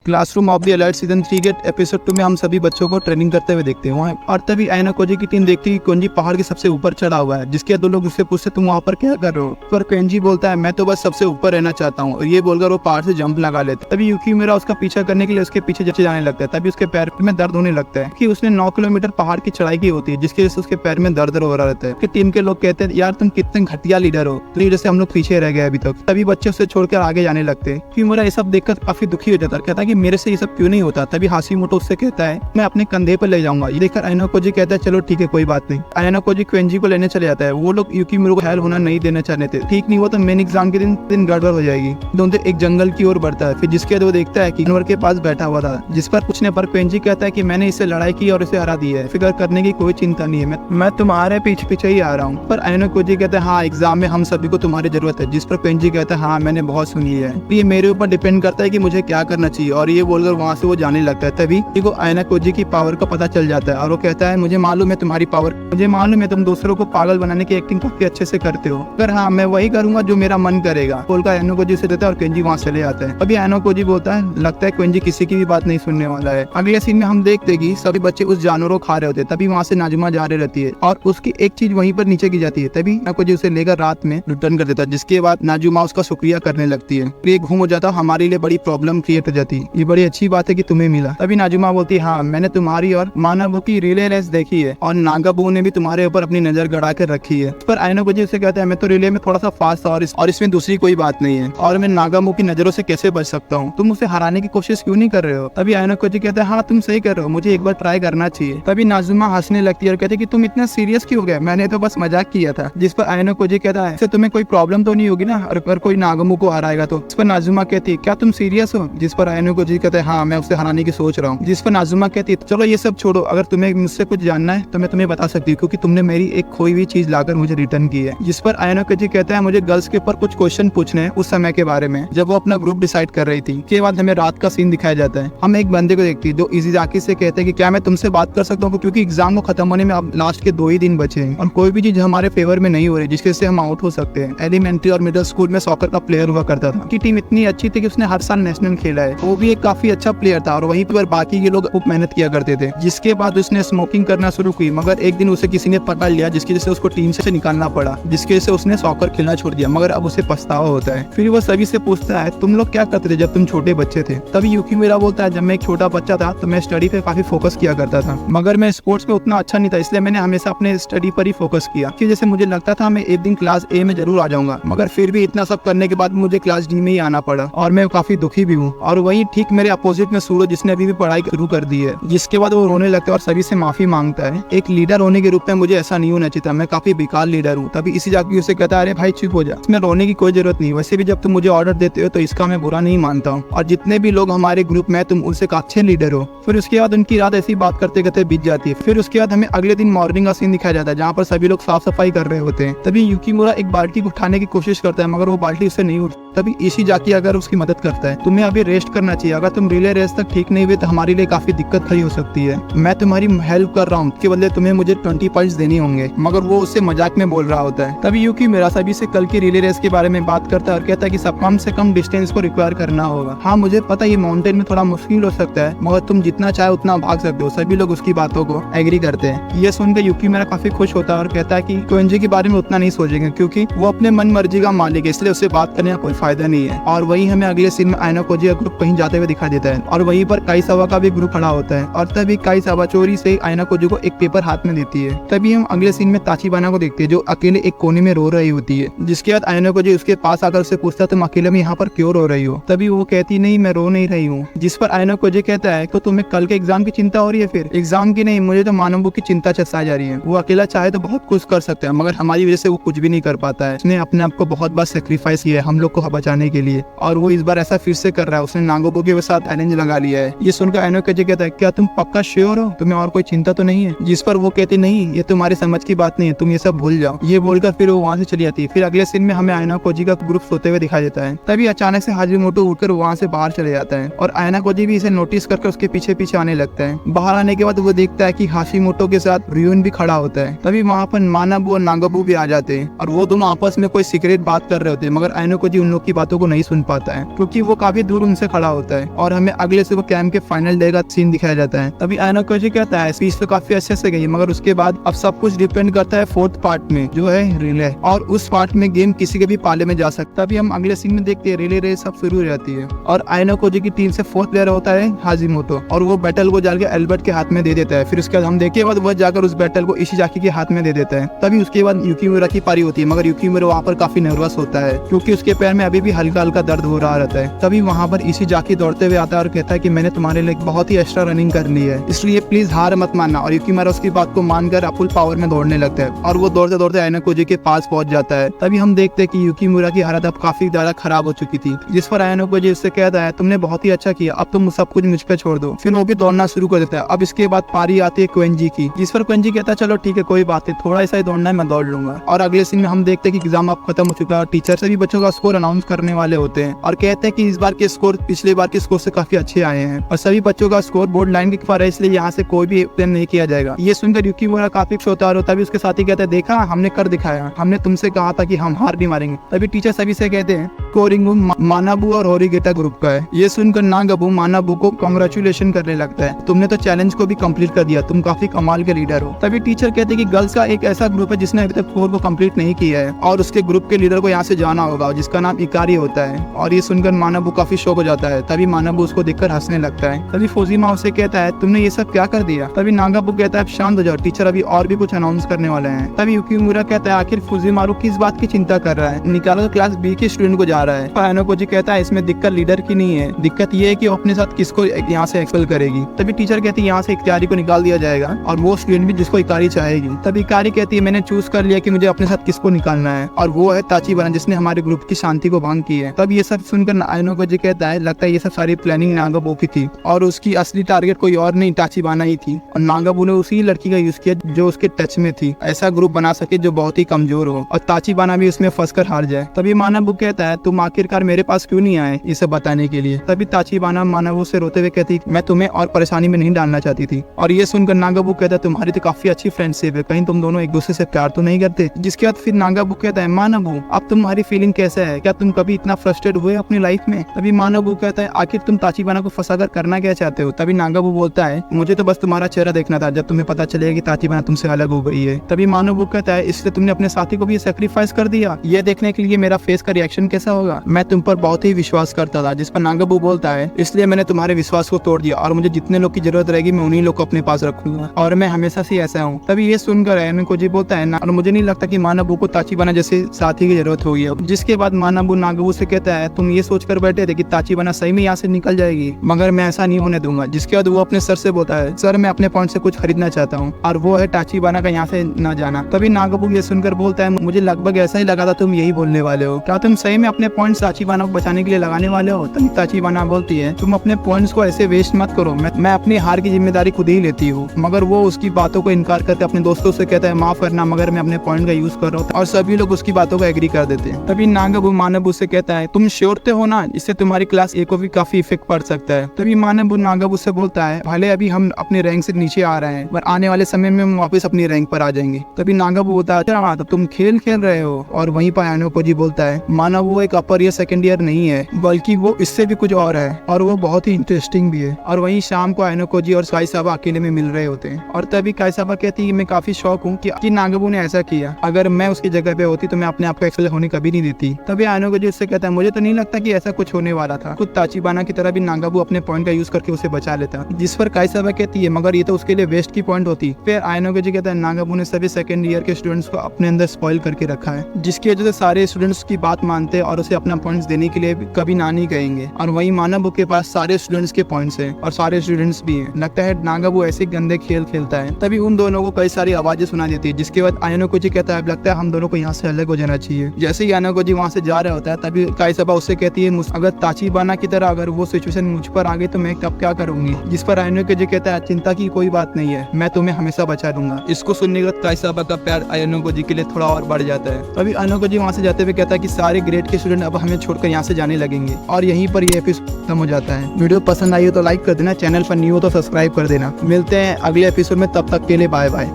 Classroom of the Elite season 3 के episode 2 में हम सभी बच्चों को ट्रेनिंग करते हुए देखते हैं वहाँ। और तभी आयना कोजी की टीम देखती है कि कोंजी पहाड़ के सबसे ऊपर चढ़ा हुआ है, जिसके दो लोग उससे पूछते तुम वहाँ पर क्या कर रहे हो। पर कोंजी बोलता है मैं तो बस सबसे ऊपर रहना चाहता हूँ, और ये बोलकर वो पहाड़ से जंप लगा लेता है। तभी यूकीमुरा उसका पीछा करने के लिए उसके पीछे जैसे जाने लगता है। तभी उसके पैर में दर्द होने लगता है कि उसने 9 किलोमीटर पहाड़ की चढ़ाई की होती है, जिसकी वजह से उसके पैर में दर्द हो रहा रहता है। टीम के लोग कहते हैं यार तुम कितने घटिया लीडर हो, तो वजह से हम लोग पीछे रह गए अभी तक। तभी बच्चे उसे छोड़कर आगे जाने लगते हैं। यूकीमुरा ये सब देखकर काफी दुखी हो जाता है, कहता है कि मेरे से ये सब क्यों नहीं होता। तभी हाशिमोटो उससे कहता है मैं अपने कंधे पर ले जाऊंगा। ये देखकर आयना कोजी कहता है चलो ठीक है कोई बात नहीं। आयना कोजी कोंजी को लेने चले जाता है। वो लोग यूकीमुरा को हेल्प होना नहीं देना चाहते थे। ठीक नहीं हुआ तो मेन एग्जाम के दिन गड़बड़ हो जाएगी। दोनों एक जंगल की ओर बढ़ता है। फिर जिसके बाद वो देखता है कि जानवर के पास बैठा हुआ था, जिस पर पूछने पर कोंजी कहता है कि मैंने इससे लड़ाई की और इसे हरा दिया है, फिक्र करने की कोई चिंता नहीं है, मैं तुम्हारे पीछे पीछे ही आ रहा हूँ। पर आयना कोजी कहता है हाँ एग्जाम में हम सभी को तुम्हारी जरूरत है। जिस पर कोंजी कहता है हाँ मैंने बहुत सुनी है, ये मेरे ऊपर डिपेंड करता है कि मुझे क्या करना चाहिए। और ये बोलकर वहाँ से वो जाने लगता है। तभी को आयना कोजी की पावर का पता चल जाता है और वो कहता है मुझे मालूम है तुम्हारी पावर, मुझे मालूम है तुम दूसरों को पागल बनाने की एक्टिंग काफी अच्छे से करते हो, पर हाँ मैं वही करूंगा जो मेरा मन करेगा बोलकर आयना कोजी से देता है और कोंजी वहाँ चले जाता है। अभी आयना कोजी बोलता है लगता है कोंजी किसी की भी बात नहीं सुनने वाला है। अगले सीन में हम देखते कि सभी बच्चे उस जानवरों को खा रहे होते। तभी वहाँ से नाजुमा जा रही रहती है और उसकी एक चीज वहीं पर नीचे गिर जाती है। तभी आयना कोजी उसे लेकर रात में रिटर्न कर देता है, जिसके बाद नाजुमा उसका शुक्रिया करने लगती है। ये घूम हो जाता हमारे लिए बड़ी प्रॉब्लम क्रिएट हो जाती, ये बड़ी अच्छी बात है कि तुम्हें मिला। तभी नाजुमा बोलती है हाँ मैंने तुम्हारी और मानव की रिले रेस देखी है और नागाबू ने भी तुम्हारे ऊपर अपनी नजर गड़ा कर रखी है। पर आयना कोजी उसे कहता है मैं तो रिले में थोड़ा सा फास्ट था और इसमें दूसरी कोई बात नहीं है, और मैं नागाबू की नजरों से कैसे बच सकता हूँ, तुम उसे हराने की कोशिश क्यों नहीं कर रहे हो। तभी आयना कोजी कहता है हाँ तुम सही कर रहे हो, मुझे एक बार ट्राई करना चाहिए। तभी नाजुमा हंसने लगती है और कहती है कि तुम इतना सीरियस क्यों हो गए, मैंने तो बस मजाक किया था। जिस पर आयना कोजी कहता है तुम्हें कोई प्रॉब्लम तो नहीं होगी ना अगर कोई नागाबू को हराएगा तो। इस पर नाजुमा कहती है क्या तुम सीरियस हो। जिस पर आयना कोजी कहता है हाँ मैं उसे हराने की सोच रहा हूँ। जिस पर नाजुमा कहती है चलो ये सब छोड़ो, अगर तुम्हें मुझसे कुछ जानना है तो मैं तुम्हें बता सकती हूँ, क्योंकि तुमने मेरी एक खोई हुई चीज लाकर मुझे रिटर्न की है। जिस पर आयना कोजी कहता है मुझे गर्ल्स के ऊपर कुछ क्वेश्चन पूछने हैं उस समय के बारे में, जब वो अपना ग्रुप डिसाइड कर रही थी। के बाद हमें रात का सीन दिखाया जाता है। हम एक बंदे को देखते हैं जो इज़ाकी से कहते हैं कि क्या मैं तुमसे बात कर सकता हूँ, क्योंकि एग्जाम को खत्म होने में अब लास्ट के 2 ही दिन बचे हैं और कोई भी चीज हमारे फेवर में नहीं हो रही जिसके से हम आउट हो सकते हैं। एलिमेंट्री और मिडिल स्कूल में सॉकर का प्लेयर हुआ करता था, की टीम इतनी अच्छी थी कि उसने हर साल नेशनल खेला है, वो भी एक काफी अच्छा प्लेयर था और वहीं पर बाकी के लोग खूब मेहनत किया करते थे। जिसके बाद उसने स्मोकिंग करना शुरू की, मगर एक दिन उसे किसी ने पकड़ लिया जिसकी वजह से उसको टीम से निकालना पड़ा, जिसकी वजह से उसने सॉकर खेलना छोड़ दिया, मगर अब उसे पछतावा होता है। फिर वो सभी से पूछता है तुम लोग क्या करते थे जब तुम छोटे बच्चे थे। तभी यूकीमुरा बोलता है जब मैं एक छोटा बच्चा था तो मैं स्टडी पे काफी फोकस किया करता था, मगर मैं स्पोर्ट्स में उतना अच्छा नहीं था, इसलिए मैंने हमेशा अपने स्टडी पर ही फोकस किया कि जैसे मुझे लगता था मैं एक दिन क्लास ए में जरूर आ जाऊंगा, मगर फिर भी इतना सब करने के बाद मुझे क्लास डी में ही आना पड़ा और मैं काफी दुखी भी हूँ। और वही ठीक मेरे अपोजिट में सूरज, जिसने अभी भी पढ़ाई शुरू कर दी है। जिसके बाद वो रोने लगता है और सभी से माफी मांगता है। एक लीडर होने के रूप में मुझे ऐसा नहीं होना चाहिए था, मैं काफी बेकार लीडर हूँ। तभी इसी जाके उसे कहता है अरे भाई चुप हो जा, इसमें रोने की कोई जरूरत नहीं, वैसे भी जब तुम मुझे ऑर्डर देते हो तो इसका मैं बुरा नहीं मानता हूँ, और जितने भी लोग हमारे ग्रुप में तुम उनसे अच्छे लीडर हो। फिर उसके बाद उनकी रात ऐसी बात करते करते बीत जाती है। फिर उसके बाद हमें अगले दिन मॉर्निंग का सीन दिखाया जाता है जहाँ पर सभी लोग साफ सफाई कर रहे होते हैं। तभी यूकीमुरा एक बाल्टी को उठाने की कोशिश करता है, मगर वो बाल्टी उससे नहीं उठती। तभी इसी जाके अगर उसकी मदद करता है तुम्हें अभी रेस्ट करना चाहिए, अगर तुम रिले रेस तक ठीक नहीं हुए तो हमारे लिए काफी दिक्कत खड़ी हो सकती है, मैं तुम्हारी हेल्प कर रहा हूँ, के बदले तुम्हें मुझे 20 पॉइंट्स देने होंगे, मगर वो उससे मजाक में बोल रहा होता है। तभी यूकीमुरा सभी से कल की रिले रेस के बारे में बात करता है और कहता है कि सब कम से कम डिस्टेंस को रिक्वायर करना होगा। हाँ मुझे पता है ये माउंटेन में थोड़ा मुश्किल हो सकता है, मगर तुम जितना चाहे उतना भाग सकते हो। सभी लोग उसकी बातों को एग्री करते हैं। ये सुनकर यूकीमुरा काफी खुश होता है और कहता है कि कोंजी के बारे में उतना नहीं सोचेंगे, क्योंकि वो अपने मन मर्जी का मालिक है, इसलिए उससे बात करने का कोई फायदा नहीं है। और वही हमें अगले सीन में आयना कोजी का ग्रुप कहीं जाते हुए दिखा देता है और वहीं पर काइसावा का भी ग्रुप खड़ा होता है। और तभी काइसावा चोरी से आयना कोजी को एक पेपर हाथ में देती है। तभी हम अगले सीन में ताचिबाना को देखते हैं जो अकेले एक कोने में रो रही होती है। जिसके बाद आयना कोजी उसके पास आकर उससे पूछता तुम अकेले में यहाँ पर क्यों रो रही हो। तभी वो कहती नहीं मैं रो नहीं रही हूँ। जिस पर आयना कोजी कहता है तो तुम्हें कल के एग्जाम की चिंता हो रही है। फिर एग्जाम की नहीं, मुझे तो मानवों की चिंता चसाई जा रही है। वो अकेला चाहे तो बहुत कुछ कर सकता है, मगर हमारी वजह से वो कुछ भी नहीं कर पाता है। उसने अपने आप को बहुत बार सेक्रीफाइस किया है हम लोग को बचाने के लिए, और वो इस बार ऐसा फिर से कर रहा है। उसने नागाबू के साथ चैलेंज लगा लिया है। ये सुनकर आयना कोजी कहता है क्या तुम पक्का श्योर हो, तुम्हें और कोई चिंता तो नहीं है। जिस पर वो कहती नहीं ये तुम्हारी समझ की बात नहीं है, तुम ये सब भूल जाओ। ये बोलकर फिर वो वहाँ से चली जाती है। फिर अगले सीन में हमें आयना कोजी का ग्रुप सोते हुए दिखाई देता है। तभी अचानक से हाजिमोटो उठकर वहाँ से बाहर चले जाता है और आयना कोजी भी इसे नोटिस करके उसके पीछे पीछे आने लगता है। बाहर आने के बाद वो देखता है कि हाशिमोटो के साथ रियून भी खड़ा होता है। तभी वहाँ पर मानाबू और नागाबू भी आ जाते हैं और वो दोनों आपस में कोई सीक्रेट बात कर रहे होते हैं, मगर आयना कोजी उन लोग की बातों को नहीं सुन पाता है क्योंकि वो काफी दूर उनसे खड़ा होता है। होता है और हमें अगले सुबह कैंप के फाइनल डे का सीन दिखाया जाता है। तभी आयना कोजी कहता है स्पीच तो काफी अच्छे से गई मगर उसके बाद अब सब कुछ डिपेंड करता है फोर्थ पार्ट में जो है रिले, और उस पार्ट में गेम किसी के भी पाले में जा सकता है। तभी हम अगले सीन में देखते हैं रिले रेस सब शुरू हो जाती है और आयना कोजी की टीम से फोर्थ प्लेयर होता है हाजिमोटो और वो बैटल को जाकर एल्बर्ट के हाथ में दे देता है। फिर उसके बाद हम देखिए वह जाकर उस बैटल को इशिजाकी के हाथ में दे देता है। तभी उसके बाद युकिमुरा की पारी होती है मगर युकिमुरा वहाँ पर काफी नर्वस होता है क्योंकि उसके पैर में अभी भी हल्का हल्का दर्द हो रहा रहता है। तभी वहाँ पर इशिजाकी दौड़ते हुए आता है और कहता है कि मैंने तुम्हारे लिए बहुत ही एक्स्ट्रा रनिंग कर ली है, इसलिए प्लीज हार मत मानना। और युकिमुरा उसकी बात को मानकर फुल पावर में दौड़ने लगता है और वो दौड़ते दौड़ते आयना कोजी के पास पहुंच जाता है। तभी हम देखते हैं कि युकिमुरा की हालत अब काफी ज्यादा खराब हो चुकी थी, जिस पर आयना कोजी उससे कहता है तुमने बहुत ही अच्छा किया, अब तुम सब कुछ मुझ पे छोड़ दो। फिर वो भी दौड़ना शुरू कर देता है। अब इसके बाद पारी आती है क्वेंजी की, जिस पर क्वेंजी कहता है चलो ठीक है कोई बात नहीं, थोड़ा ऐसा ही दौड़ना है, मैं दौड़ लूंगा। और अगले सीन में हम देखते हैं कि एग्जाम अब खत्म हो चुका है और टीचर से भी बच्चों का स्कोर अनाउंस करने वाले होते हैं और कहते हैं कि इस बार के स्कोर पिछले बार के स्कोर से काफी अच्छे आए हैं और सभी बच्चों का स्कोर बोर्ड लाइन के ऊपर है, इसलिए यहाँ से कोई भी प्लान नहीं किया जाएगा। ये सुनकर युकिमुरा काफी होता है। तभी उसके साथी कहते हैं देखा हमने कर दिखाया, हमने तुमसे कहा था कि हम हार नहीं मारेंगे। तभी टीचर सभी से कहते हैं कोरिंगू मानाबू और होरिगेटा ग्रुप का है। ये सुनकर नागाबू मानाबू को कांग्रेचुलेशन करने लगता है, तुमने तो चैलेंज को भी कंप्लीट कर दिया, तुम काफी कमाल के लीडर हो। तभी टीचर कहते हैं कि गर्ल्स का एक ऐसा ग्रुप है जिसने अभी तक 4 को कंप्लीट नहीं किया है और उसके ग्रुप के लीडर को यहाँ से जाना होगा जिसका नाम इकारी होता है। और ये सुनकर मानाबू काफी शौक हो जाता है। तभी मानाबू उसको देखकर हंसने लगता है। तभी फुजिमा उसे कहता है तुमने ये सब क्या कर दिया। तभी नागाबू कहता है शांत हो जाओ, टीचर अभी और भी कुछ अनाउंस करने वाले हैं। तभी युकिमुरा कहता है आखिर फुजिमारू किस बात की चिंता कर रहा है, निकालो क्लास बी के स्टूडेंट को जा रहा है। आयना कोजी कहता है इसमें दिक्कत लीडर की नहीं है, दिक्कत ये है कि वो अपने साथ किसको यहाँ से एक्सपेल करेगी। तभी टीचर कहती है यहाँ से इकारी को निकाल दिया जाएगा और वो स्टूडेंट भी जिसको इकारी चाहेगी। तभी इकारी कहती है मैंने चूज कर लिया कि मुझे अपने साथ किसको निकालना है और वो है ताचिबाना जिसने हमारे ग्रुप की शांति को भंग की है। तब ये सब सुनकर आयना कोजी कहता है लगता है ये सब सारी प्लानिंग नागाबू की थी और उसकी असली टारगेट कोई और नहीं ताचिबाना ही थी और नागाबू ने उसी लड़की का यूज किया जो उसके टच में थी, ऐसा ग्रुप बना सके जो बहुत ही कमजोर हो और ताचिबाना भी उसमें फंस कर हार जाए। तभी मानाबू कहता है तुम आखिरकार मेरे पास क्यों नहीं आए इसे बताने के लिए। तभी ताचिबाना मानाबू से रोते हुए कहती मैं तुम्हें और परेशानी में नहीं डालना चाहती थी। और ये सुनकर नागाबू कहता है तुम्हारी तो काफी अच्छी फ्रेंडशिप है, कहीं तुम दोनों एक दूसरे से प्यार तो नहीं करते। जिसके बाद फिर नागाबू कहता है मानाबू अब तुम्हारी फीलिंग कैसे है, क्या तुम कभी इतना फ्रस्ट्रेट हुए अपनी लाइफ में। तभी मानाबू कहता है आखिर तुम ताचिबाना को फंसाकर करना क्या चाहते हो। तभी नागाबू बोलता है मुझे तो बस तुम्हारा चेहरा देखना था जब तुम्हें पता चलेगा कि ताचिबाना तुमसे अलग हो गई है। तभी मानाबू कहता है इसलिए तुमने अपने साथी को भी सेक्रीफाइस कर दिया, ये देखने के लिए मेरा फेस का रिएक्शन कैसा होगा, मैं तुम पर बहुत ही विश्वास करता था। जिस पर नागाबू बोलता है इसलिए मैंने तुम्हारे विश्वास को तोड़ दिया और मुझे जितने लोग की जरूरत रहेगी मैं उन्हीं लोग को अपने पास रखूंगा और मैं हमेशा से ऐसा हूँ। तभी ये सुनकर आयना कोजी बोलता है और मुझे नहीं लगता कि मानाबू को ताचिबाना जैसे साथी की जरूरत होगी। जिसके बाद मानाबू नागाबू से कहता है तुम ये सोचकर बैठे थे कि ताचिबाना सही में यहाँ से निकल जाएगी, मगर मैं ऐसा नहीं होने दूंगा। जिसके बाद वो अपने सर से बोलता है सर मैं अपने पॉइंट से कुछ खरीदना चाहता हूँ और वो है ताचिबाना का यहाँ से न जाना। तभी नागाबू ये सुनकर बोलता है मुझे लगभग ऐसा ही लगा था तुम यही बोलने वाले हो, क्या तुम सही में अपने पॉइंट्स ताचिबाना को बचाने के लिए लगाने वाले हो। तभी ताचिबाना बोलती है तुम अपने पॉइंट्स को ऐसे वेस्ट मत करो, मैं अपनी हार की जिम्मेदारी खुद ही लेती हूँ। मगर वो उसकी बातों को इनकार करके अपने दोस्तों से कहता है माफ करना मगर मैं अपने पॉइंट का यूज कर रहा हूँ और सभी लोग उसकी बातों को एग्री कर देते हैं। तभी नागाबू मानाबू से कहता है तुम श्योर हो ना, इससे तुम्हारी क्लास ए को भी काफी इफेक्ट पड़ सकता है। तभी मानाबू नागाबू से बोलता है भले अभी हम अपने रैंक से नीचे आ रहे हैं पर आने वाले समय में हम वापस अपनी रैंक पर आ जाएंगे। तभी नागाबू बोलता है अच्छा तो तुम खेल खेल रहे हो। और वहीं पर आयना कोजी बोलता है माना वो एक अपर या सेकंड ईयर नहीं है बल्कि वो इससे भी कुछ और है और वो बहुत ही इंटरेस्टिंग भी है। और वहीं शाम को आयना कोजी और काइसाबा अकेले में मिल रहे होते हैं और तभी काइसाबा कहती है मैं काफी शौक हूँ कि नागाबू ने ऐसा किया, अगर मैं उसकी जगह पे होती तो मैं अपने आप को एक्सेल होने कभी नहीं देती। तभी आयना कोजी उससे कहता है मुझे तो नहीं लगता कि ऐसा कुछ होने वाला था, खुद ताचिबाना की तरह भी नागाबू अपने पॉइंट का यूज करके उसे बचा लेता। जिस पर काइसाबा कहती है मगर ये तो उसके लिए वेस्ट की पॉइंट होती। फिर आयना कोजी कहता है नागाबू ने सभी सेकंड ईयर के स्टूडेंट्स को अपने अंदर स्पॉइल करके रखा है, जिसकी वजह से सारे स्टूडेंट्स की बात मानते हैं और उसे अपना पॉइंट्स देने के लिए कभी ना नहीं कहेंगे। और वहीं मानाबू के पास सारे स्टूडेंट्स के पॉइंट्स हैं और सारे स्टूडेंट्स भी हैं। लगता है नागाबू ऐसे गंदे खेल खेलता है। तभी उन दोनों को कई सारी आवाजें सुना देती है, जिसके बाद आयना कोजी कहता है लगता है हम दोनों को यहाँ से अलग हो जाना चाहिए। जैसे ही आयना कोजी वहाँ से जा रहा होता है तभी काइसाबा उससे कहती है अगर ताचिबाना की तरह अगर वो सिचुएशन मुझ पर आ गई तो मैं तब क्या करूंगी। जिस पर आयना कोजी कहता है चिंता की कोई बात नहीं है, मैं तुम्हें हमेशा बचा दूंगा। इसको सुनने के बाद काइसाबा का प्यार आयना कोजी के लिए थोड़ा और बढ़ जाता है। तभी आयना कोजी वहाँ से जाते हुए कहता है कि सारे ग्रेड के स्टूडेंट अब हमें छोड़कर यहाँ से जाने लगेंगे और यहीं पर ये एपिसोड खत्म हो जाता है। वीडियो पसंद आई हो तो लाइक कर देना, चैनल पर न्यू हो तो सब्सक्राइब कर देना। मिलते हैं अगले एपिसोड में, तब तक के लिए बाय बाय।